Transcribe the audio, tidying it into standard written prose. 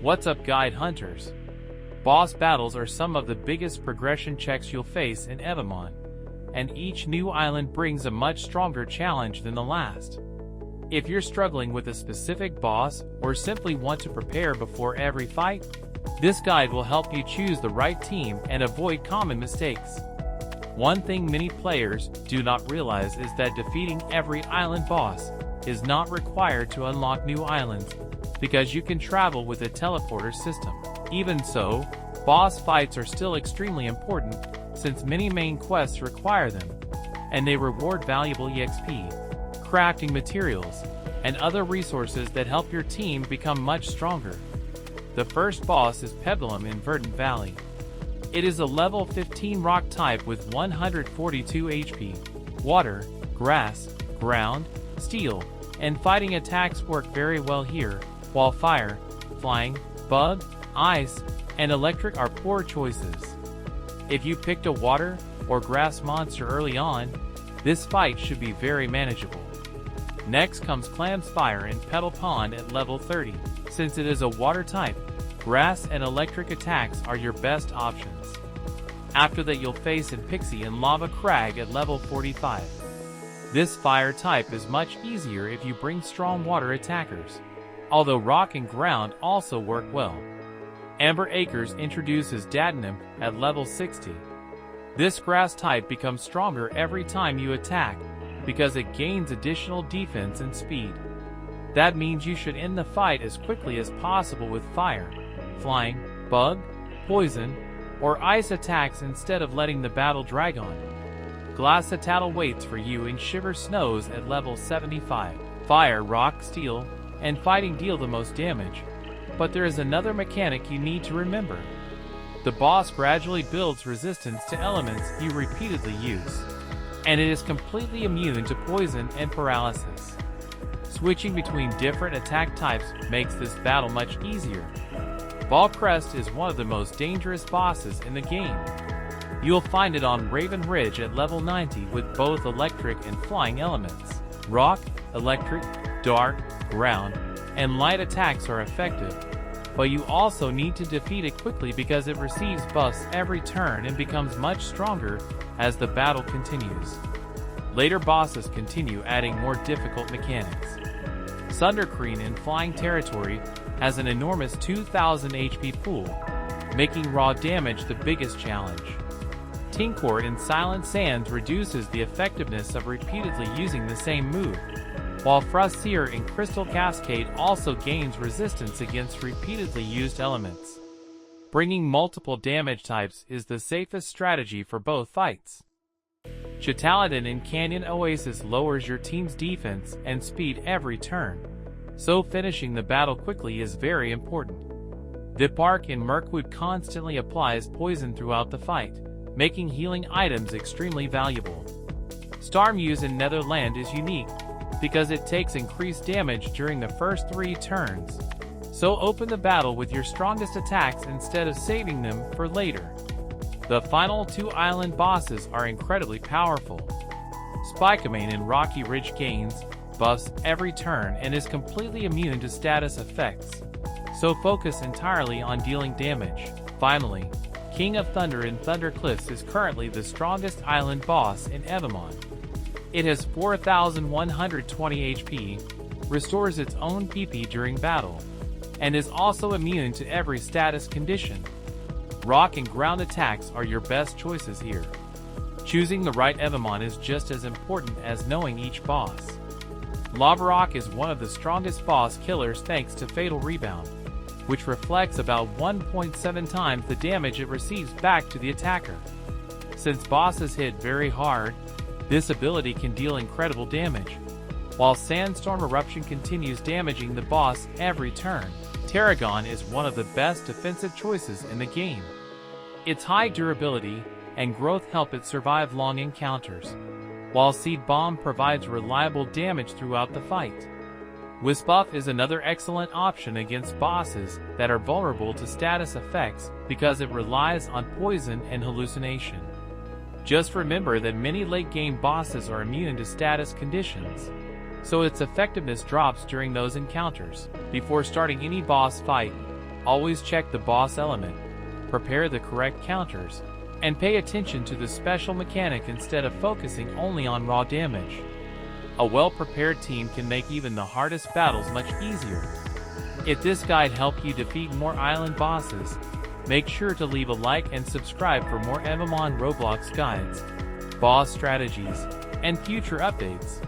What's up, guide hunters? Boss battles are some of the biggest progression checks you'll face in Evomon, and each new island brings a much stronger challenge than the last. If you're struggling with a specific boss or simply want to prepare before every fight, this guide will help you choose the right team and avoid common mistakes. One thing many players do not realize is that defeating every island boss is not required to unlock new islands, because you can travel with a teleporter system. Even so, boss fights are still extremely important, since many main quests require them, and they reward valuable EXP, crafting materials, and other resources that help your team become much stronger. The first boss is Pebbleum in Verdant Valley. It is a level 15 rock type with 142 HP. Water, grass, ground, steel, and fighting attacks work very well here, while fire, flying, bug, ice, and electric are poor choices. If you picked a water or grass monster early on, this fight should be very manageable. Next comes Clam's Fire in Petal Pond at level 30. Since it is a water type, grass and electric attacks are your best options. After that, you'll face Pixie in Lava Crag at level 45. This fire type is much easier if you bring strong water attackers, although rock and ground also work well. Amber Acres introduces Dadenimp at level 60. This grass type becomes stronger every time you attack, because it gains additional defense and speed. That means you should end the fight as quickly as possible with fire, flying, bug, poison, or ice attacks instead of letting the battle drag on. Glassatadal waits for you in Shiver Snows at level 75. Fire, rock, steel, and fighting deal the most damage, but there is another mechanic you need to remember. The boss gradually builds resistance to elements you repeatedly use, and it is completely immune to poison and paralysis. Switching between different attack types makes this battle much easier. Ballcrest is one of the most dangerous bosses in the game. You'll find it on Raven Ridge at level 90 with both electric and flying elements. Rock, electric, dark, ground, and light attacks are effective, but you also need to defeat it quickly because it receives buffs every turn and becomes much stronger as the battle continues. Later bosses continue adding more difficult mechanics. Sundercreen in Flying Territory has an enormous 2000 HP pool, making raw damage the biggest challenge. Tinkort in Silent Sands reduces the effectiveness of repeatedly using the same move, while Frostseer in Crystal Cascade also gains resistance against repeatedly used elements. Bringing multiple damage types is the safest strategy for both fights. Chitaladin in Canyon Oasis lowers your team's defense and speed every turn, so finishing the battle quickly is very important. Dipark in Mirkwood constantly applies poison throughout the fight, making healing items extremely valuable. Starmuse in Netherland is unique because it takes increased damage during the first 3 turns, so open the battle with your strongest attacks instead of saving them for later. The final 2 island bosses are incredibly powerful. Spikeamane in Rocky Ridge gains buffs every turn and is completely immune to status effects, so focus entirely on dealing damage. Finally, King of Thunder in Thunder Cliffs is currently the strongest island boss in Evomon. It has 4120 HP, restores its own PP during battle, and is also immune to every status condition. Rock and ground attacks are your best choices here. Choosing the right Evomon is just as important as knowing each boss. Lava Rock is one of the strongest boss killers thanks to Fatal Rebound, which reflects about 1.7 times the damage it receives back to the attacker. Since bosses hit very hard, this ability can deal incredible damage, while Sandstorm Eruption continues damaging the boss every turn. Tarragon is one of the best defensive choices in the game. Its high durability and growth help it survive long encounters, while Seed Bomb provides reliable damage throughout the fight. Wispuff is another excellent option against bosses that are vulnerable to status effects because it relies on poison and hallucination. Just remember that many late-game bosses are immune to status conditions, so its effectiveness drops during those encounters. Before starting any boss fight, Always check the boss element, prepare the correct counters, and pay attention to the special mechanic instead of focusing only on raw damage. A well-prepared team can make even the hardest battles much easier. If this guide helped you defeat more island bosses, make sure to leave a like and subscribe for more Evomon Roblox guides, boss strategies, and future updates.